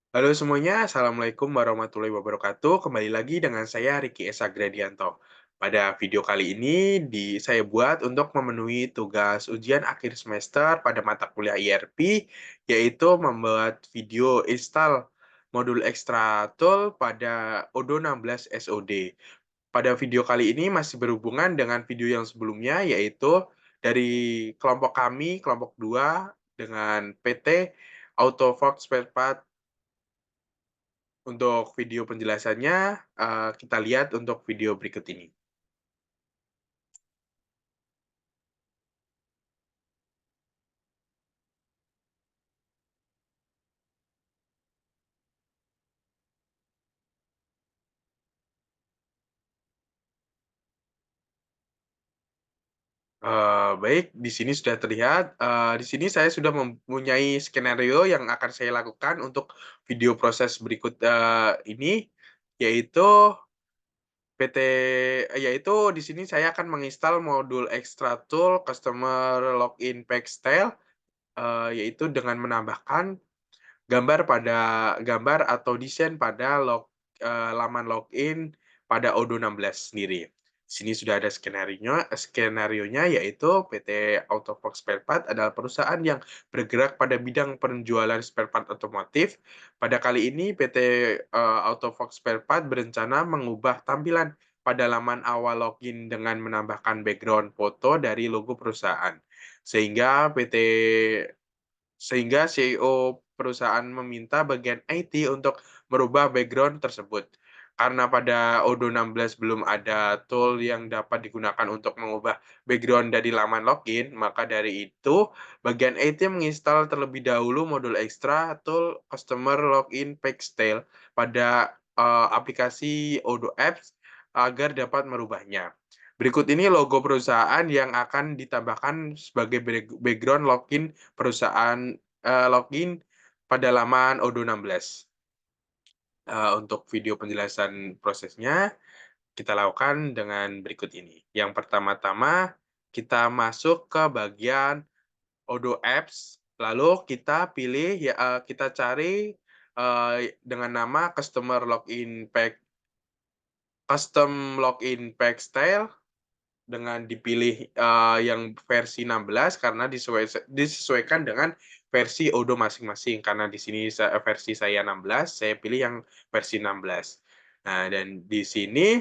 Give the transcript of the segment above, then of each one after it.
Halo semuanya, Assalamualaikum warahmatullahi wabarakatuh. Kembali lagi dengan saya Riki Esa Gradianto. Pada video kali ini saya buat untuk memenuhi tugas ujian akhir semester pada mata kuliah IRP, yaitu membuat video install modul Extra Tool pada Odoo 16 SOD. Pada video kali ini masih berhubungan dengan video yang sebelumnya, yaitu dari kelompok kami, kelompok 2, dengan PT AutoFox Spare Part. Untuk video penjelasannya, kita lihat untuk video berikut ini. Baik, di sini sudah terlihat. Di sini saya sudah mempunyai skenario yang akan saya lakukan untuk video proses berikut ini, yaitu PT, yaitu di sini saya akan menginstal modul Extra Tool Customer Login Page Style, yaitu dengan menambahkan gambar atau desain pada laman login pada Odoo 16 sendiri. Di sini sudah ada skenarionya, yaitu PT Autofox Spare Part adalah perusahaan yang bergerak pada bidang penjualan spare part otomotif. Pada kali ini PT Autofox Spare Part berencana mengubah tampilan pada laman awal login dengan menambahkan background foto dari logo perusahaan. Sehingga CEO perusahaan meminta bagian IT untuk merubah background tersebut. Karena pada Odoo 16 belum ada tool yang dapat digunakan untuk mengubah background dari laman login, maka dari itu bagian IT menginstal terlebih dahulu modul ekstra tool Customer Login Page Style pada aplikasi Odoo Apps agar dapat merubahnya. Berikut ini logo perusahaan yang akan ditambahkan sebagai background login perusahaan, login pada laman Odoo 16. Untuk video penjelasan prosesnya, kita lakukan dengan berikut ini. Yang pertama-tama, kita masuk ke bagian Odoo Apps, lalu kita pilih, kita cari dengan nama Custom Login Page Style, dengan dipilih yang versi 16 karena disesuaikan dengan versi Odoo masing-masing. Karena di sini versi saya 16, saya pilih yang versi 16. Nah, dan di sini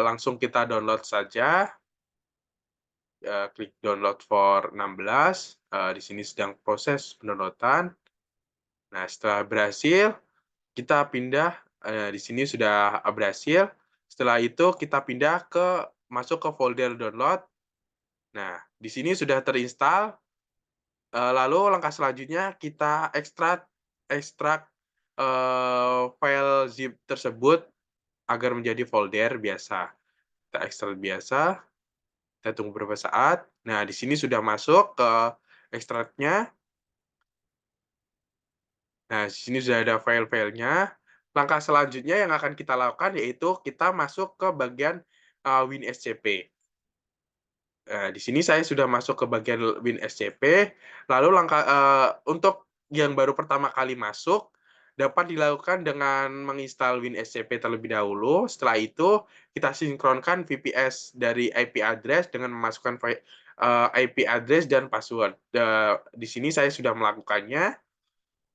langsung kita download saja. Klik download for 16. Di sini sedang proses pendownloadan. Nah, setelah berhasil, kita pindah. Di sini sudah berhasil. Setelah itu kita pindah masuk ke folder download. Nah, di sini sudah terinstall. Lalu langkah selanjutnya kita ekstrak file zip tersebut agar menjadi folder biasa. Kita ekstrak biasa, kita tunggu beberapa saat. Nah, di sini sudah masuk ke ekstraknya. Nah, di sini sudah ada file-filenya. Langkah selanjutnya yang akan kita lakukan yaitu kita masuk ke bagian WinSCP. Di sini saya sudah masuk ke bagian WinSCP, lalu untuk yang baru pertama kali masuk, dapat dilakukan dengan menginstal WinSCP terlebih dahulu. Setelah itu, kita sinkronkan VPS dari IP address dengan memasukkan IP address dan password. Di sini saya sudah melakukannya.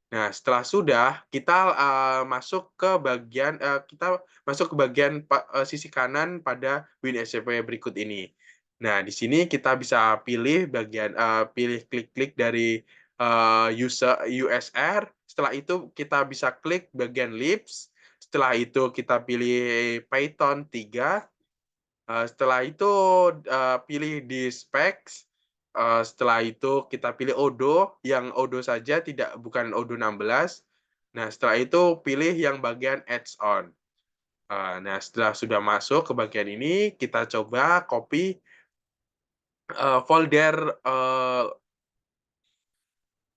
Nah, setelah sudah, kita masuk ke bagian sisi kanan pada WinSCP berikut ini. Nah, di sini kita bisa pilih klik-klik dari USR. Setelah itu kita bisa klik bagian libs. Setelah itu kita pilih Python 3. Setelah itu pilih di specs. Setelah itu kita pilih Odoo, yang Odoo saja, bukan Odoo 16. Nah, setelah itu pilih yang bagian add-on. Nah, setelah sudah masuk ke bagian ini, kita coba copy folder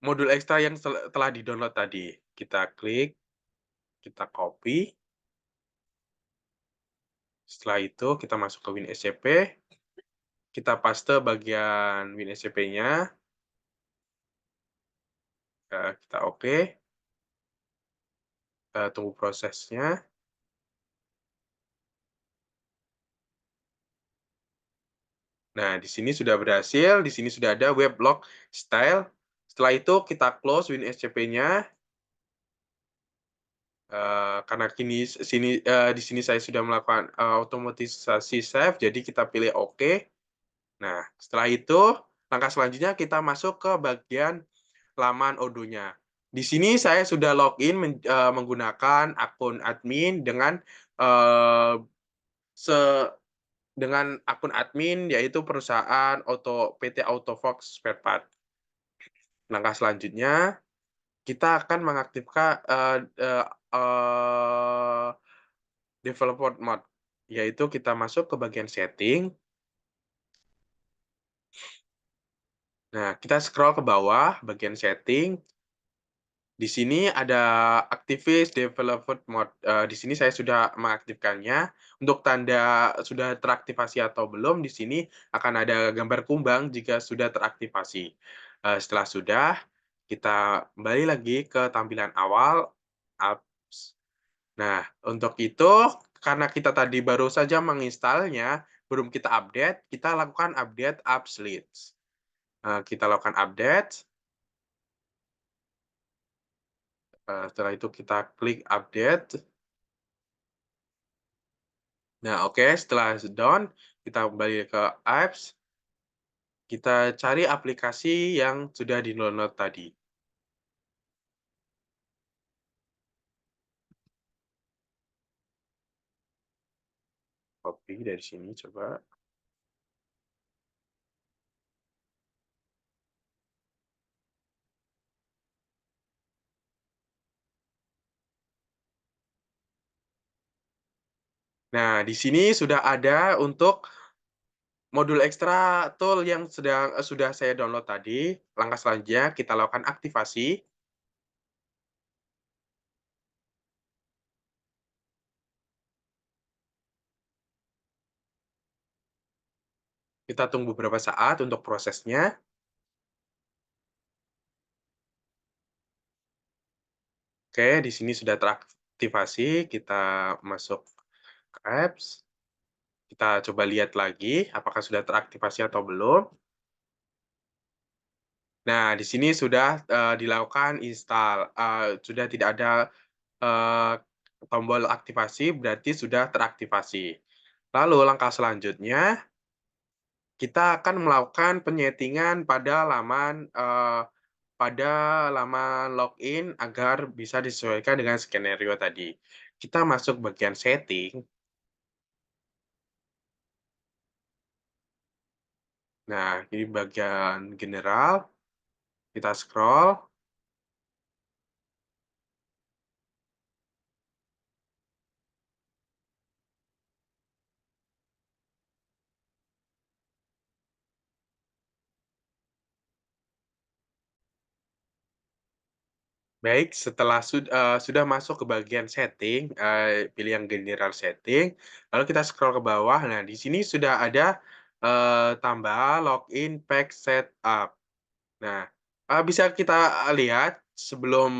modul ekstra yang telah di-download tadi. Kita klik, kita copy. Setelah itu kita masuk ke WinSCP, kita paste bagian WinSCP-nya, kita oke. Tunggu prosesnya. Nah, di sini sudah berhasil, di sini sudah ada web log style. Setelah itu kita close WinSCP-nya, karena di sini saya sudah melakukan, otomatisasi save, jadi kita pilih oke. Nah, setelah itu langkah selanjutnya kita masuk ke bagian laman Odoo-nya. Di sini saya sudah login menggunakan akun admin dengan, eee, se dengan akun admin, yaitu perusahaan PT Autofox Spare Part. Langkah selanjutnya, kita akan mengaktifkan, developer mode, yaitu kita masuk ke bagian setting. Nah, kita scroll ke bawah, bagian setting. Di sini ada Activate Developer Mode. Di sini saya sudah mengaktifkannya. Untuk tanda sudah teraktivasi atau belum, di sini akan ada gambar kumbang jika sudah teraktivasi. Setelah sudah, kita kembali lagi ke tampilan awal, apps. Nah, untuk itu, karena kita tadi baru saja menginstalnya, belum kita update, kita lakukan update apps list. Kita lakukan update. Setelah itu kita klik update. Nah, oke, setelah done, kita kembali ke apps, kita cari aplikasi yang sudah di-download tadi. Copy dari sini coba. Nah, di sini sudah ada untuk modul ekstra tool yang sudah saya download tadi. Langkah selanjutnya kita lakukan aktivasi. Kita tunggu beberapa saat untuk prosesnya. Oke, di sini sudah teraktivasi, kita masuk ke apps. Kita coba lihat lagi apakah sudah teraktivasi atau belum. Nah, di sini sudah, dilakukan install, sudah tidak ada, eee, tombol aktivasi, berarti sudah teraktivasi. Lalu langkah selanjutnya, kita akan melakukan penyetingan pada laman login agar bisa disesuaikan dengan skenario tadi. Kita masuk bagian setting. Nah, ini bagian general, kita scroll. Baik, setelah sudah masuk ke bagian setting, pilih yang general setting, lalu kita scroll ke bawah. Nah, di sini sudah ada, tambah login pack setup. Nah, bisa kita lihat sebelum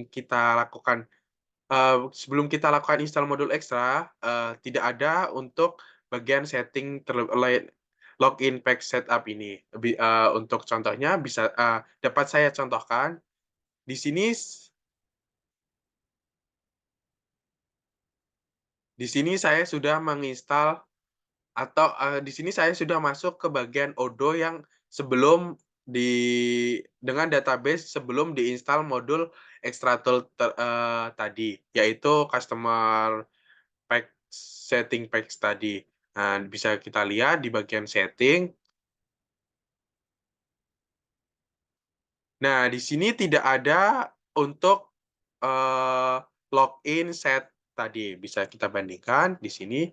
kita lakukan install modul ekstra, tidak ada untuk bagian setting login pack setup ini. Untuk contohnya dapat saya contohkan. Di sini Di sini saya sudah menginstal atau, di sini saya sudah masuk ke bagian Odoo yang sebelum di dengan database sebelum diinstal modul Extratool tadi, yaitu customer pack setting packs tadi. Nah, bisa kita lihat di bagian setting. Nah, di sini tidak ada untuk, eee, login set tadi, bisa kita bandingkan di sini.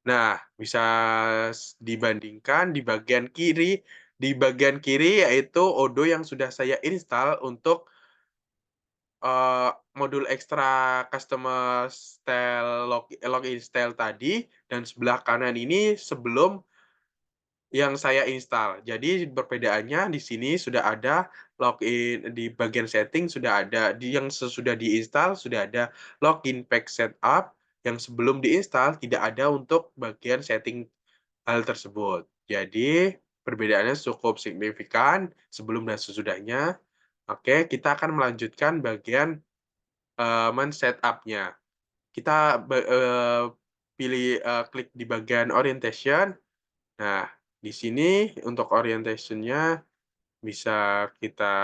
Nah, bisa dibandingkan di bagian kiri yaitu Odoo yang sudah saya install untuk, eee, modul ekstra customer style login style tadi, dan sebelah kanan ini sebelum yang saya install. Jadi perbedaannya di sini sudah ada login di bagian setting sudah ada, di yang sesudah diinstal sudah ada login page setup, yang sebelum diinstal tidak ada untuk bagian setting hal tersebut. Jadi perbedaannya cukup signifikan sebelum dan sesudahnya. Oke, kita akan melanjutkan bagian, men-setup-nya. Kita pilih, klik di bagian orientation. Nah, di sini untuk orientation-nya bisa kita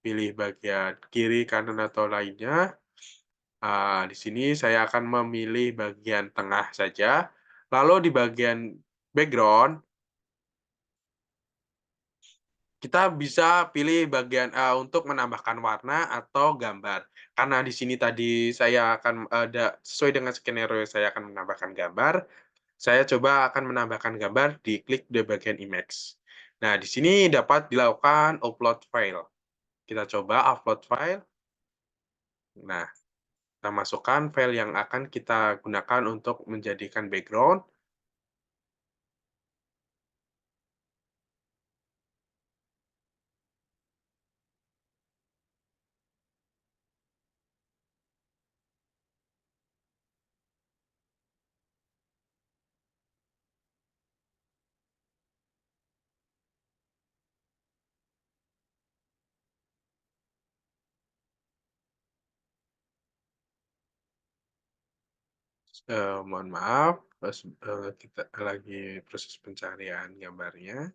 pilih bagian kiri, kanan, atau lainnya. Di sini saya akan memilih bagian tengah saja. Lalu di bagian background, kita bisa pilih bagian, untuk menambahkan warna atau gambar. Karena di sini tadi saya akan ada sesuai dengan skenario saya akan menambahkan gambar, saya coba akan menambahkan gambar, diklik di bagian image. Nah, di sini dapat dilakukan upload file. Kita coba upload file. Nah, kita masukkan file yang akan kita gunakan untuk menjadikan background. Mohon maaf, kita lagi proses pencarian gambarnya.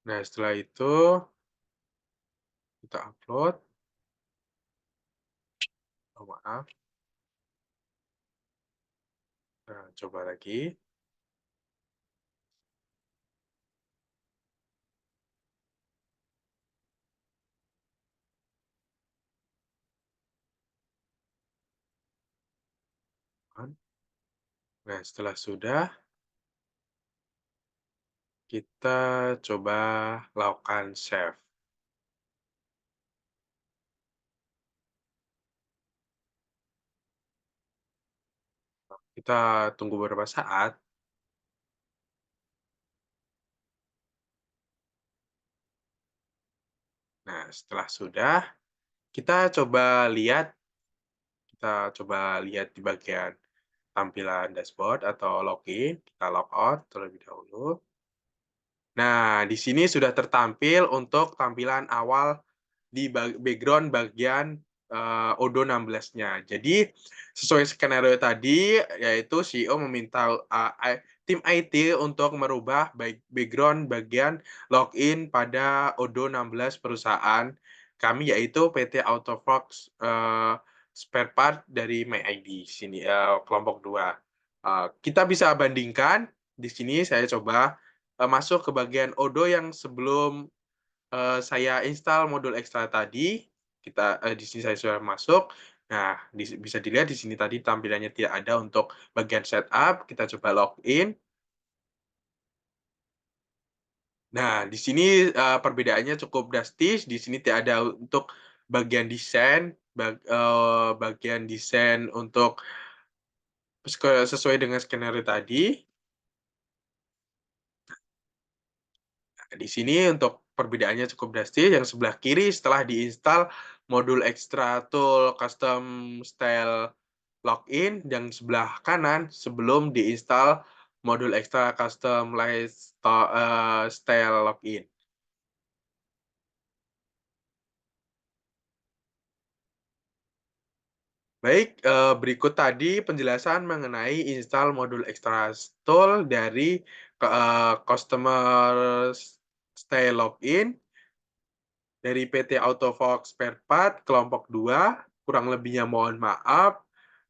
Nah, setelah itu kita upload. Oh, maaf. Nah, coba lagi. Nah, setelah sudah, kita coba lakukan save. Kita tunggu beberapa saat. Nah, setelah sudah, kita coba lihat di bagian tampilan dashboard atau login, kita logout terlebih dahulu. Nah, di sini sudah tertampil untuk tampilan awal di background bagian, Odoo 16-nya. Jadi, sesuai skenario tadi, yaitu CEO meminta, tim IT untuk merubah background bagian login pada Odoo 16 perusahaan kami, yaitu PT Autofox, spare part dari MyID sini, kelompok 2. Kita bisa bandingkan, di sini saya coba, masuk ke bagian Odoo yang sebelum saya install modul ekstra tadi, di sini saya sudah masuk. Nah, bisa dilihat di sini tadi tampilannya tidak ada untuk bagian setup, kita coba login. Nah, di sini, perbedaannya cukup drastis, di sini tidak ada untuk bagian desain, bagian desain untuk sesuai dengan skenario tadi. Di sini untuk perbedaannya cukup drastis, yang sebelah kiri setelah diinstal modul Extra Tool Custom Style Login, yang sebelah kanan sebelum diinstal modul Extra Custom Style Login. Baik, berikut tadi penjelasan mengenai install modul Extra Tool dari Customer Style Login dari PT Autofox Spare Part kelompok 2. Kurang lebihnya mohon maaf.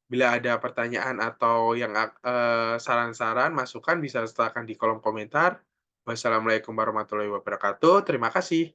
Bila ada pertanyaan atau yang saran-saran, masukan bisa sertakan di kolom komentar. Wassalamualaikum warahmatullahi wabarakatuh. Terima kasih.